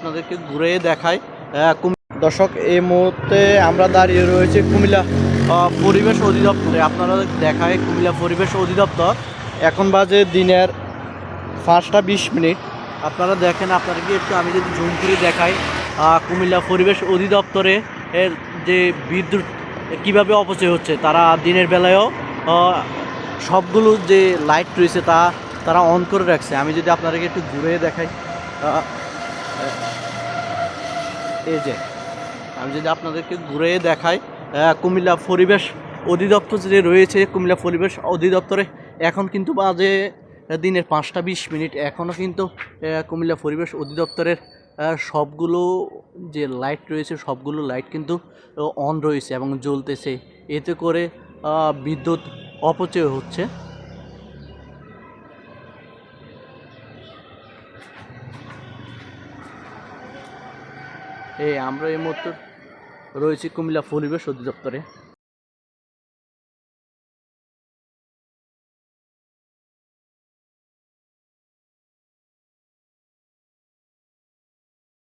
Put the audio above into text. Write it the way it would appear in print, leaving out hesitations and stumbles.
আপনাদেরকে ঘুরে দেখাই। দর্শক, এই মুহূর্তে আমরা দাঁড়িয়ে রয়েছে কুমিল্লা পরিবেশ অধিদপ্তরে। আপনারা দেখায় কুমিল্লা পরিবেশ অধিদপ্তর। এখন বাজে দিনের 5টা 20 মিনিট। আপনারা দেখেন, আপনাদেরকে একটু আমি যদি জুম করে দেখাই, কুমিল্লা পরিবেশ অধিদপ্তরে এর যে বিদ্যুৎ কীভাবে অপচয় হচ্ছে। তারা দিনের বেলায়ও সবগুলো যে লাইট রয়েছে তারা অন করে রাখছে। আমি যদি আপনাদেরকে একটু ঘুরে দেখাই, এই যে আমি যদি আপনাদেরকে ঘুরে দেখাই, কুমিল্লা পরিবেশ অধিদপ্তর যে রয়েছে, কুমিল্লা পরিবেশ অধিদপ্তরে এখন কিন্তু বাজে দিনের 5টা 20 মিনিট। এখনও কিন্তু কুমিল্লা পরিবেশ অধিদপ্তরের সবগুলো যে লাইট রয়েছে সবগুলো লাইট কিন্তু অন রয়েছে এবং জ্বলতেছে। এতে করে বিদ্যুৎ অপচয় হচ্ছে। আমরা এই মুহূর্তে রয়েছি কুমিল্লা পরিবেশ অধিদপ্তরে।